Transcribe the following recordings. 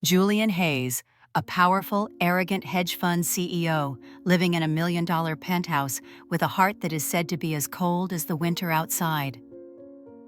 Julian Hayes, a powerful, arrogant hedge fund CEO living in a $1 million penthouse with a heart that is said to be as cold as the winter outside.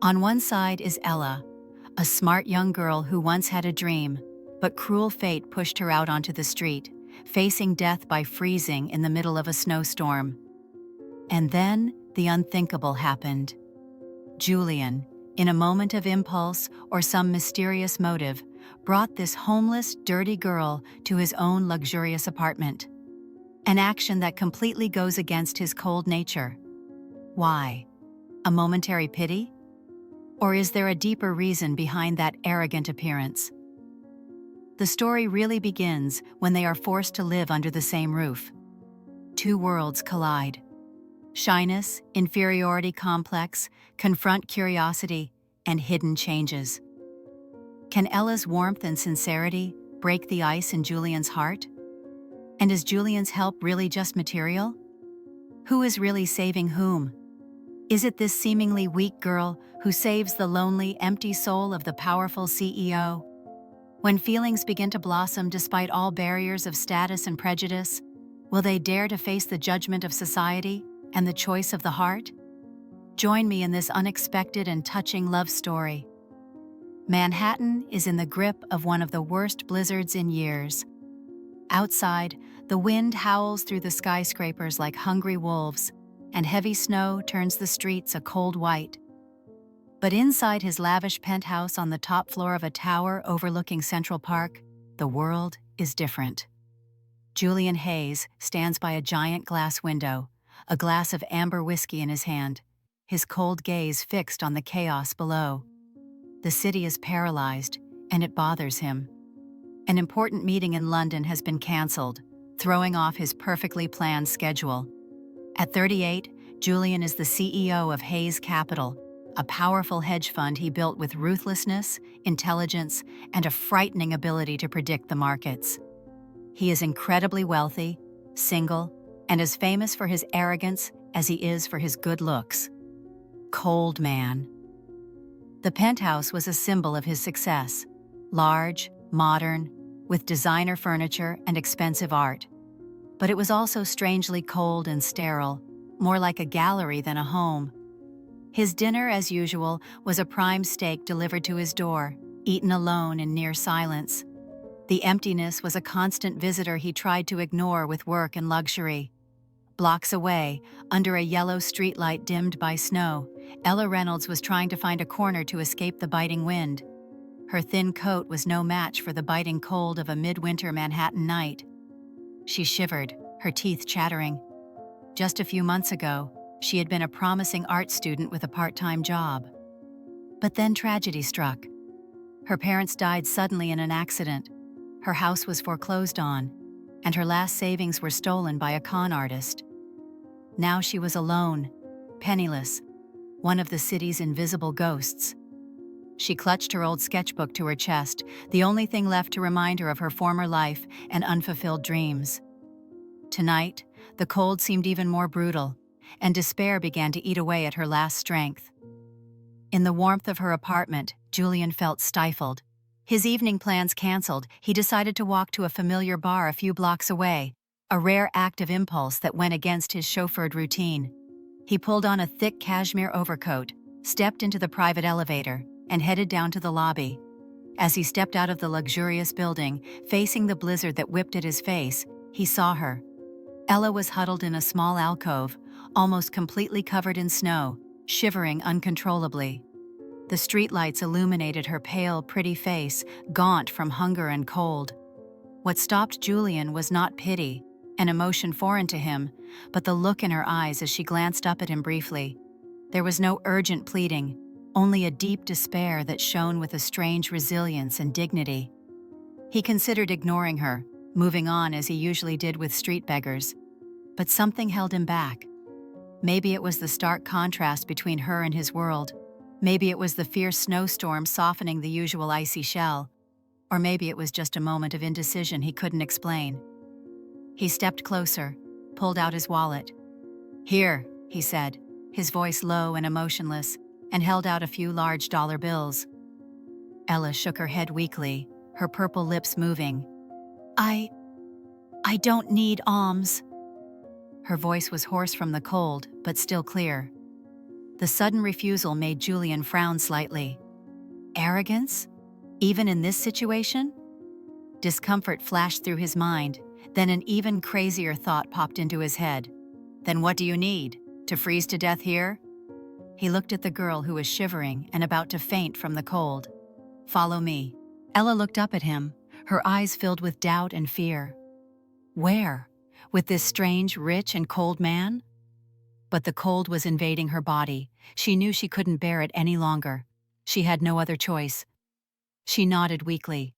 On one side is Ella, a smart young girl who once had a dream, but cruel fate pushed her out onto the street, facing death by freezing in the middle of a snowstorm. And then the unthinkable happened. Julian, in a moment of impulse or some mysterious motive, brought this homeless, dirty girl to his own luxurious apartment. An action that completely goes against his cold nature. Why? A momentary pity? Or is there a deeper reason behind that arrogant appearance? The story really begins when they are forced to live under the same roof. Two worlds collide. Shyness, inferiority complex, confront curiosity, and hidden changes. Can Ella's warmth and sincerity break the ice in Julian's heart? And is Julian's help really just material? Who is really saving whom? Is it this seemingly weak girl who saves the lonely, empty soul of the powerful CEO? When feelings begin to blossom despite all barriers of status and prejudice, will they dare to face the judgment of society and the choice of the heart? Join me in this unexpected and touching love story. Manhattan is in the grip of one of the worst blizzards in years. Outside, the wind howls through the skyscrapers like hungry wolves, and heavy snow turns the streets a cold white. But inside his lavish penthouse on the top floor of a tower overlooking Central Park, the world is different. Julian Hayes stands by a giant glass window, a glass of amber whiskey in his hand, his cold gaze fixed on the chaos below. The city is paralyzed, and it bothers him. An important meeting in London has been cancelled, throwing off his perfectly planned schedule. At 38, Julian is the CEO of Hayes Capital, a powerful hedge fund he built with ruthlessness, intelligence, and a frightening ability to predict the markets. He is incredibly wealthy, single, and as famous for his arrogance as he is for his good looks. Cold man. The penthouse was a symbol of his success, large, modern, with designer furniture and expensive art. But it was also strangely cold and sterile, more like a gallery than a home. His dinner, as usual, was a prime steak delivered to his door, eaten alone in near silence. The emptiness was a constant visitor he tried to ignore with work and luxury. Blocks away, under a yellow streetlight dimmed by snow, Ella Reynolds was trying to find a corner to escape the biting wind. Her thin coat was no match for the biting cold of a midwinter Manhattan night. She shivered, her teeth chattering. Just a few months ago, she had been a promising art student with a part-time job. But then tragedy struck. Her parents died suddenly in an accident. Her house was foreclosed on, and her last savings were stolen by a con artist. Now she was alone, penniless, one of the city's invisible ghosts. She clutched her old sketchbook to her chest, the only thing left to remind her of her former life and unfulfilled dreams. Tonight, the cold seemed even more brutal, and despair began to eat away at her last strength. In the warmth of her apartment, Julian felt stifled. His evening plans canceled, he decided to walk to a familiar bar a few blocks away, a rare act of impulse that went against his chauffeured routine. He pulled on a thick cashmere overcoat, stepped into the private elevator, and headed down to the lobby. As he stepped out of the luxurious building, facing the blizzard that whipped at his face, he saw her. Ella was huddled in a small alcove, almost completely covered in snow, shivering uncontrollably. The streetlights illuminated her pale, pretty face, gaunt from hunger and cold. What stopped Julian was not pity, an emotion foreign to him, but the look in her eyes as she glanced up at him briefly. There was no urgent pleading, only a deep despair that shone with a strange resilience and dignity. He considered ignoring her, moving on as he usually did with street beggars. But something held him back. Maybe it was the stark contrast between her and his world. Maybe it was the fierce snowstorm softening the usual icy shell. Or maybe it was just a moment of indecision he couldn't explain. He stepped closer, pulled out his wallet. "Here," he said, his voice low and emotionless, and held out a few large dollar bills. Ella shook her head weakly, her purple lips moving. I don't need alms." Her voice was hoarse from the cold, but still clear. The sudden refusal made Julian frown slightly. Arrogance? Even in this situation? Discomfort flashed through his mind, then an even crazier thought popped into his head. "Then what do you need? To freeze to death here?" He looked at the girl who was shivering and about to faint from the cold. "Follow me." Ella looked up at him, her eyes filled with doubt and fear. Where? With this strange, rich, and cold man? But the cold was invading her body. She knew she couldn't bear it any longer. She had no other choice. She nodded weakly.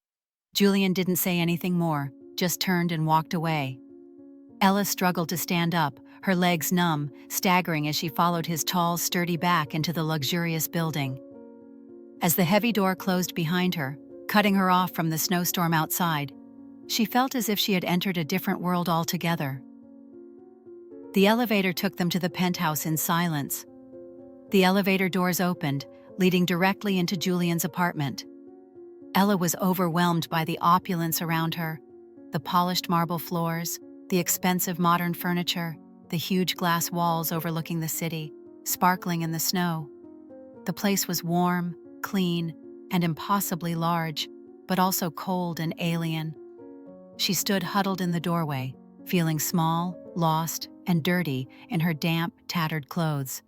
Julian didn't say anything more, just turned and walked away. Ella struggled to stand up, her legs numb, staggering as she followed his tall, sturdy back into the luxurious building. As the heavy door closed behind her, cutting her off from the snowstorm outside, she felt as if she had entered a different world altogether. The elevator took them to the penthouse in silence. The elevator doors opened, leading directly into Julian's apartment. Ella was overwhelmed by the opulence around her, the polished marble floors, the expensive modern furniture, the huge glass walls overlooking the city, sparkling in the snow. The place was warm, clean, and impossibly large, but also cold and alien. She stood huddled in the doorway, feeling small, lost, and dirty in her damp, tattered clothes.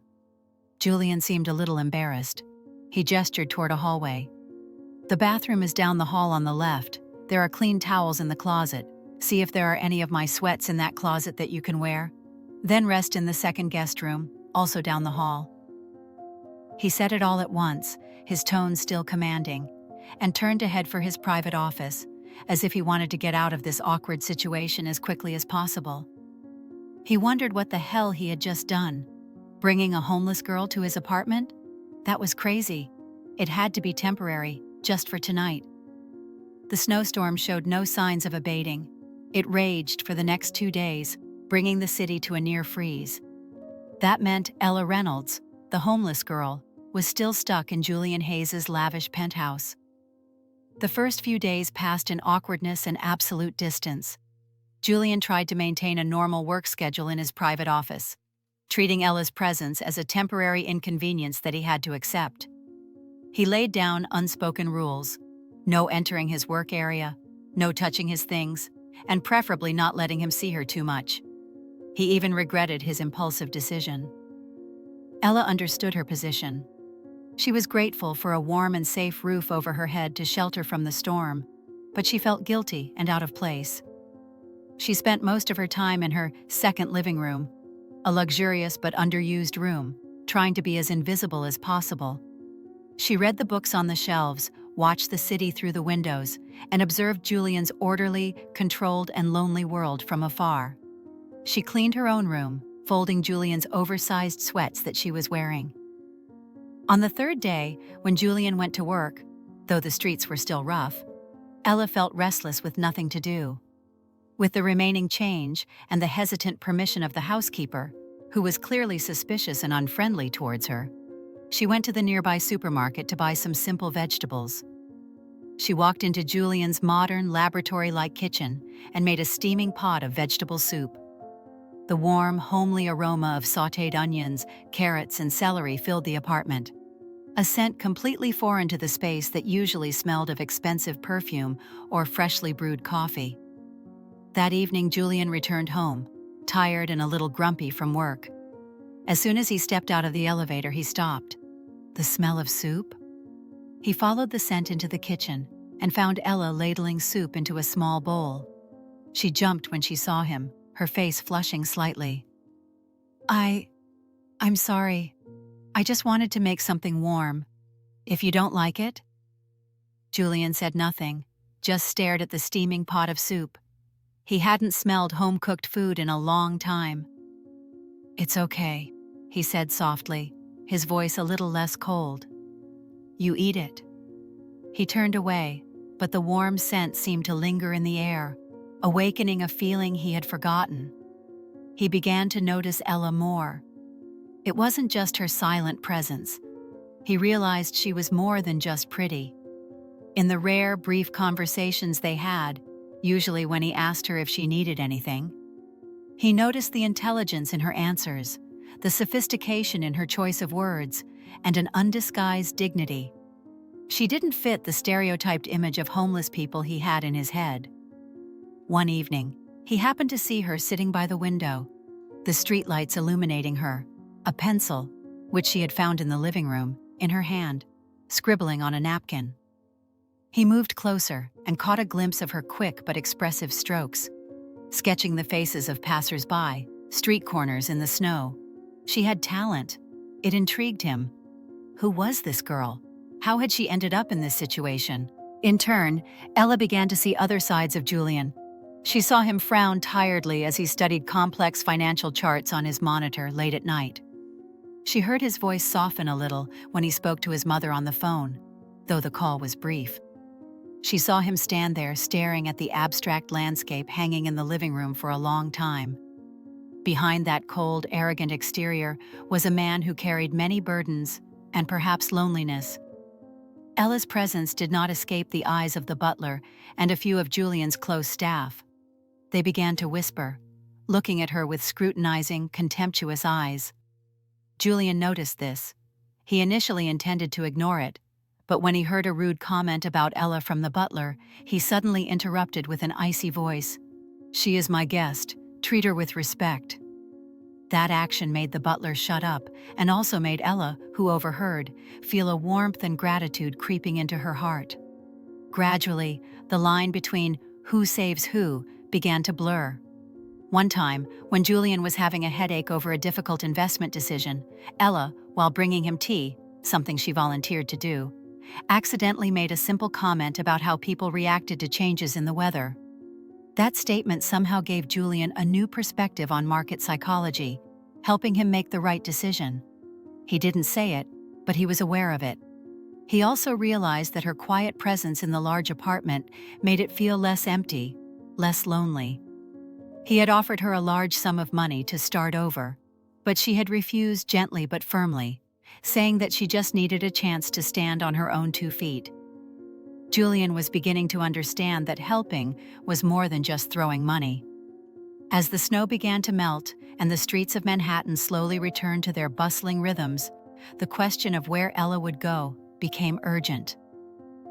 Julian seemed a little embarrassed. He gestured toward a hallway. "The bathroom is down the hall on the left. There are clean towels in the closet. See if there are any of my sweats in that closet that you can wear. Then rest in the second guest room, also down the hall." He said it all at once, his tone still commanding, and turned to head for his private office, as if he wanted to get out of this awkward situation as quickly as possible. He wondered what the hell he had just done. Bringing a homeless girl to his apartment? That was crazy. It had to be temporary, just for tonight. The snowstorm showed no signs of abating. It raged for the next 2 days, bringing the city to a near freeze. That meant Ella Reynolds, the homeless girl, was still stuck in Julian Hayes's lavish penthouse. The first few days passed in awkwardness and absolute distance. Julian tried to maintain a normal work schedule in his private office, treating Ella's presence as a temporary inconvenience that he had to accept. He laid down unspoken rules: no entering his work area, no touching his things, and preferably not letting him see her too much. He even regretted his impulsive decision. Ella understood her position. She was grateful for a warm and safe roof over her head to shelter from the storm, but she felt guilty and out of place. She spent most of her time in her second living room, a luxurious but underused room, trying to be as invisible as possible. She read the books on the shelves, watched the city through the windows, and observed Julian's orderly, controlled, and lonely world from afar. She cleaned her own room, folding Julian's oversized sweats that she was wearing. On the third day, when Julian went to work, though the streets were still rough, Ella felt restless with nothing to do. With the remaining change and the hesitant permission of the housekeeper, who was clearly suspicious and unfriendly towards her, she went to the nearby supermarket to buy some simple vegetables. She walked into Julian's modern, laboratory-like kitchen and made a steaming pot of vegetable soup. The warm, homely aroma of sautéed onions, carrots, and celery filled the apartment, a scent completely foreign to the space that usually smelled of expensive perfume or freshly brewed coffee. That evening, Julian returned home, tired and a little grumpy from work. As soon as he stepped out of the elevator, he stopped. The smell of soup? He followed the scent into the kitchen and found Ella ladling soup into a small bowl. She jumped when she saw him, her face flushing slightly. I'm sorry. I just wanted to make something warm. If you don't like it?" Julian said nothing, just stared at the steaming pot of soup. He hadn't smelled home-cooked food in a long time. "It's okay," he said softly, his voice a little less cold. "You eat it." He turned away, but the warm scent seemed to linger in the air, awakening a feeling he had forgotten. He began to notice Ella more. It wasn't just her silent presence. He realized she was more than just pretty. In the rare, brief conversations they had, usually when he asked her if she needed anything, he noticed the intelligence in her answers, the sophistication in her choice of words, and an undisguised dignity. She didn't fit the stereotyped image of homeless people he had in his head. One evening, he happened to see her sitting by the window, the streetlights illuminating her, a pencil, which she had found in the living room, in her hand, scribbling on a napkin. He moved closer and caught a glimpse of her quick but expressive strokes, sketching the faces of passers-by, street corners in the snow. She had talent. It intrigued him. Who was this girl? How had she ended up in this situation? In turn, Ella began to see other sides of Julian. She saw him frown tiredly as he studied complex financial charts on his monitor late at night. She heard his voice soften a little when he spoke to his mother on the phone, though the call was brief. She saw him stand there staring at the abstract landscape hanging in the living room for a long time. Behind that cold, arrogant exterior was a man who carried many burdens and perhaps loneliness. Ella's presence did not escape the eyes of the butler and a few of Julian's close staff. They began to whisper, looking at her with scrutinizing, contemptuous eyes. Julian noticed this. He initially intended to ignore it, but when he heard a rude comment about Ella from the butler, he suddenly interrupted with an icy voice. "She is my guest. Treat her with respect." That action made the butler shut up and also made Ella, who overheard, feel a warmth and gratitude creeping into her heart. Gradually, the line between who saves who began to blur. One time, when Julian was having a headache over a difficult investment decision, Ella, while bringing him tea, something she volunteered to do, accidentally made a simple comment about how people reacted to changes in the weather. That statement somehow gave Julian a new perspective on market psychology, helping him make the right decision. He didn't say it, but he was aware of it. He also realized that her quiet presence in the large apartment made it feel less empty, less lonely. He had offered her a large sum of money to start over, but she had refused gently but firmly, saying that she just needed a chance to stand on her own 2 feet. Julian was beginning to understand that helping was more than just throwing money. As the snow began to melt and the streets of Manhattan slowly returned to their bustling rhythms, the question of where Ella would go became urgent.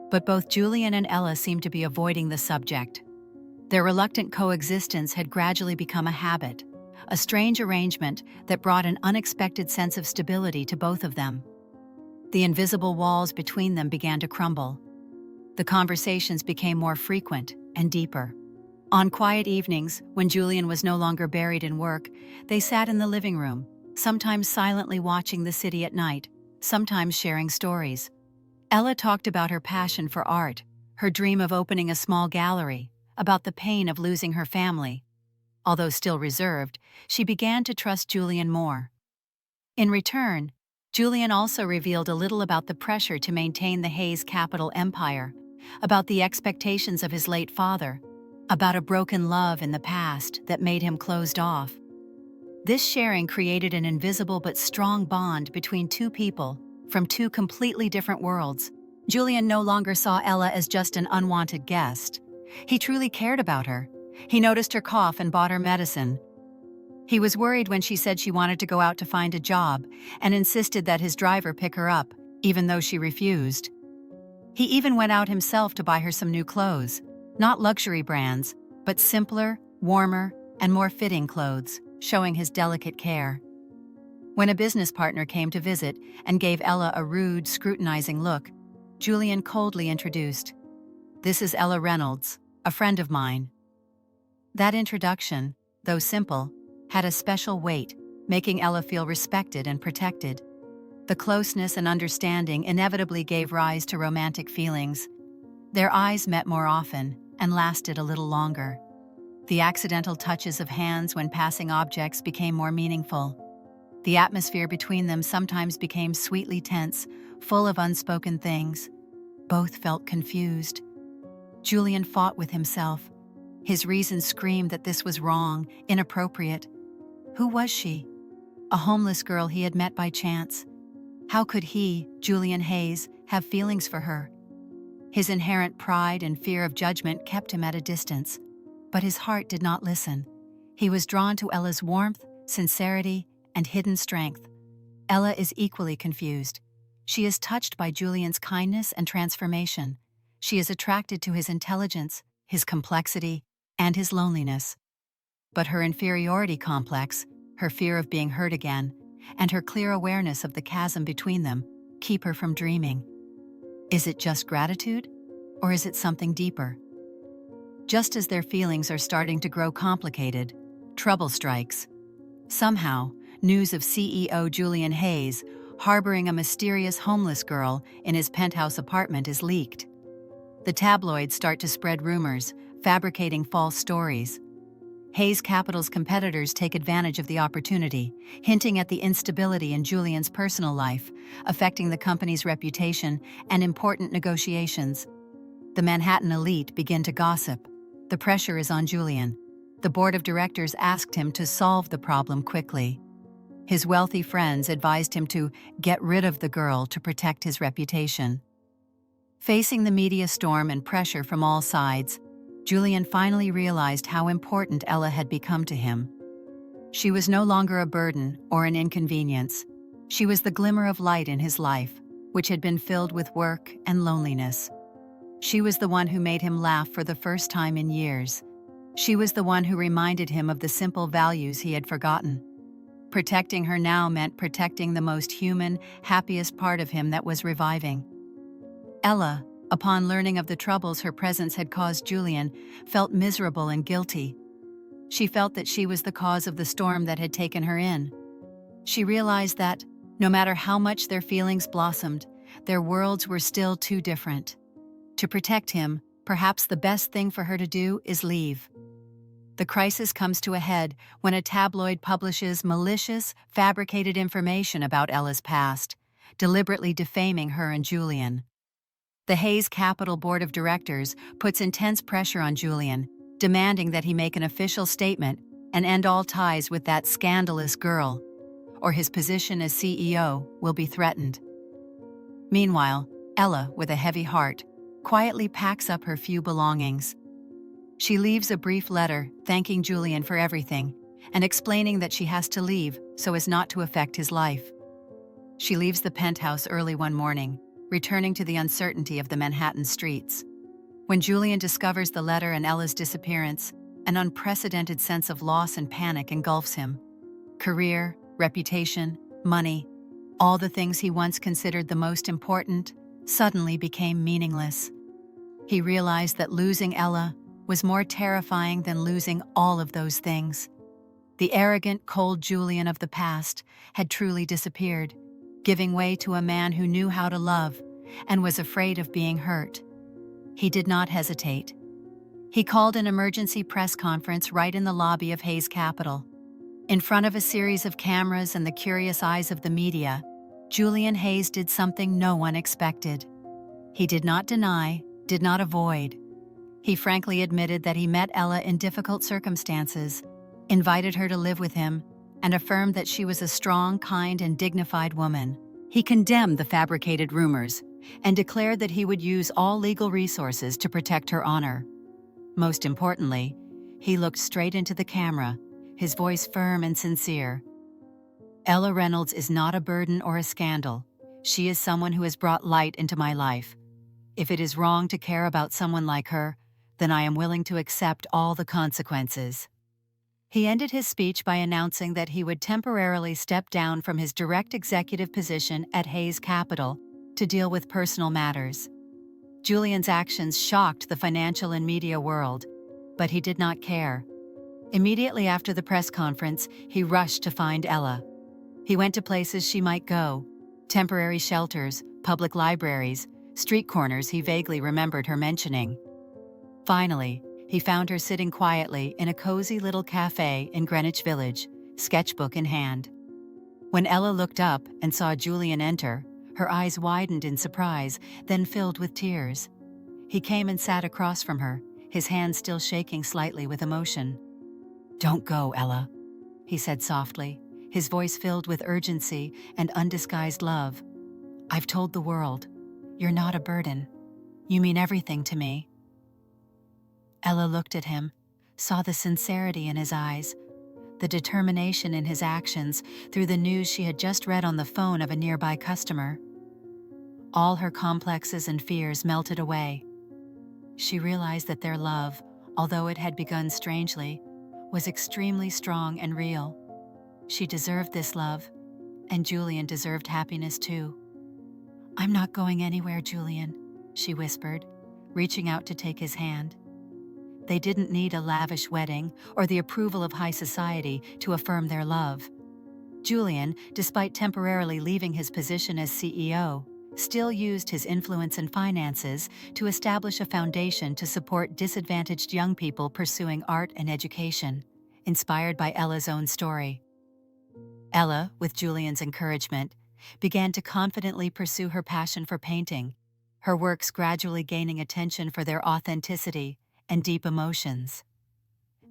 But both Julian and Ella seemed to be avoiding the subject. Their reluctant coexistence had gradually become a habit, a strange arrangement that brought an unexpected sense of stability to both of them. The invisible walls between them began to crumble. The conversations became more frequent and deeper. On quiet evenings, when Julian was no longer buried in work, they sat in the living room, sometimes silently watching the city at night, sometimes sharing stories. Ella talked about her passion for art, her dream of opening a small gallery, about the pain of losing her family. Although still reserved, she began to trust Julian more. In return, Julian also revealed a little about the pressure to maintain the Hayes capital empire, about the expectations of his late father, about a broken love in the past that made him closed off. This sharing created an invisible but strong bond between two people from two completely different worlds. Julian no longer saw Ella as just an unwanted guest. He truly cared about her. He noticed her cough and bought her medicine. He was worried when she said she wanted to go out to find a job and insisted that his driver pick her up, even though she refused. He even went out himself to buy her some new clothes, not luxury brands, but simpler, warmer, and more fitting clothes, showing his delicate care. When a business partner came to visit and gave Ella a rude, scrutinizing look, Julian coldly introduced, "This is Ella Reynolds, a friend of mine." That introduction, though simple, had a special weight, making Ella feel respected and protected. The closeness and understanding inevitably gave rise to romantic feelings. Their eyes met more often and lasted a little longer. The accidental touches of hands when passing objects became more meaningful. The atmosphere between them sometimes became sweetly tense, full of unspoken things. Both felt confused. Julian fought with himself. His reason screamed that this was wrong, inappropriate. Who was she? A homeless girl he had met by chance. How could he, Julian Hayes, have feelings for her? His inherent pride and fear of judgment kept him at a distance, but his heart did not listen. He was drawn to Ella's warmth, sincerity, and hidden strength. Ella is equally confused. She is touched by Julian's kindness and transformation. She is attracted to his intelligence, his complexity, and his loneliness. But her inferiority complex, her fear of being hurt again, and her clear awareness of the chasm between them keep her from dreaming. Is it just gratitude, or is it something deeper? Just as their feelings are starting to grow complicated, trouble strikes. Somehow, news of CEO Julian Hayes harboring a mysterious homeless girl in his penthouse apartment is leaked. The tabloids start to spread rumors, fabricating false stories. Hayes Capital's competitors take advantage of the opportunity, hinting at the instability in Julian's personal life, affecting the company's reputation and important negotiations. The Manhattan elite begin to gossip. The pressure is on Julian. The board of directors asked him to solve the problem quickly. His wealthy friends advised him to get rid of the girl to protect his reputation. Facing the media storm and pressure from all sides, Julian finally realized how important Ella had become to him. She was no longer a burden or an inconvenience. She was the glimmer of light in his life, which had been filled with work and loneliness. She was the one who made him laugh for the first time in years. She was the one who reminded him of the simple values he had forgotten. Protecting her now meant protecting the most human, happiest part of him that was reviving. Ella, upon learning of the troubles her presence had caused Julian, felt miserable and guilty. She felt that she was the cause of the storm that had taken her in. She realized that, no matter how much their feelings blossomed, their worlds were still too different. To protect him, perhaps the best thing for her to do is leave. The crisis comes to a head when a tabloid publishes malicious, fabricated information about Ella's past, deliberately defaming her and Julian. The Hayes Capital Board of Directors puts intense pressure on Julian, demanding that he make an official statement and end all ties with that scandalous girl, or his position as CEO will be threatened. Meanwhile, Ella, with a heavy heart, quietly packs up her few belongings. She leaves a brief letter thanking Julian for everything and explaining that she has to leave so as not to affect his life. She leaves the penthouse early one morning, returning to the uncertainty of the Manhattan streets. When Julian discovers the letter and Ella's disappearance, an unprecedented sense of loss and panic engulfs him. Career, reputation, money, all the things he once considered the most important, suddenly became meaningless. He realized that losing Ella was more terrifying than losing all of those things. The arrogant, cold Julian of the past had truly disappeared, giving way to a man who knew how to love and was afraid of being hurt. He did not hesitate. He called an emergency press conference right in the lobby of Hayes Capital. In front of a series of cameras and the curious eyes of the media, Julian Hayes did something no one expected. He did not deny, did not avoid. He frankly admitted that he met Ella in difficult circumstances, invited her to live with him, and affirmed that she was a strong, kind, and dignified woman. He condemned the fabricated rumors and declared that he would use all legal resources to protect her honor. Most importantly, he looked straight into the camera, his voice firm and sincere. Ella Reynolds is not a burden or a scandal. She is someone who has brought light into my life. If it is wrong to care about someone like her, then I am willing to accept all the consequences. He ended his speech by announcing that he would temporarily step down from his direct executive position at Hayes Capital to deal with personal matters. Julian's actions shocked the financial and media world, but he did not care. Immediately after the press conference, he rushed to find Ella. He went to places she might go: temporary shelters, public libraries, street corners he vaguely remembered her mentioning. Finally, he found her sitting quietly in a cozy little cafe in Greenwich Village, sketchbook in hand. When Ella looked up and saw Julian enter, her eyes widened in surprise, then filled with tears. He came and sat across from her, his hand still shaking slightly with emotion. "Don't go, Ella," he said softly, his voice filled with urgency and undisguised love. "I've told the world. You're not a burden. You mean everything to me." Ella looked at him, saw the sincerity in his eyes, the determination in his actions through the news she had just read on the phone of a nearby customer. All her complexes and fears melted away. She realized that their love, although it had begun strangely, was extremely strong and real. She deserved this love, and Julian deserved happiness too. "I'm not going anywhere, Julian," she whispered, reaching out to take his hand. They didn't need a lavish wedding or the approval of high society to affirm their love. Julian, despite temporarily leaving his position as CEO, still used his influence and finances to establish a foundation to support disadvantaged young people pursuing art and education, inspired by Ella's own story. Ella, with Julian's encouragement, began to confidently pursue her passion for painting, her works gradually gaining attention for their authenticity and deep emotions.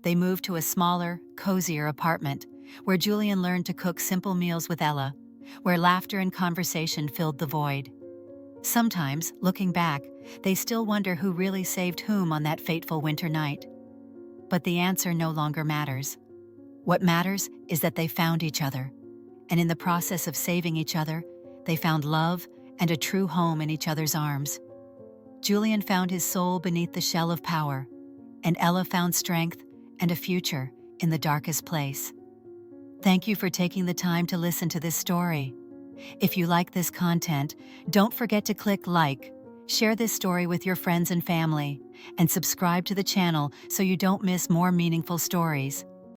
They moved to a smaller, cozier apartment, where Julian learned to cook simple meals with Ella, where laughter and conversation filled the void. Sometimes, looking back, they still wonder who really saved whom on that fateful winter night. But the answer no longer matters. What matters is that they found each other, and in the process of saving each other, they found love and a true home in each other's arms. Julian found his soul beneath the shell of power, and Ella found strength and a future in the darkest place. Thank you for taking the time to listen to this story. If you like this content, don't forget to click like, share this story with your friends and family, and subscribe to the channel so you don't miss more meaningful stories.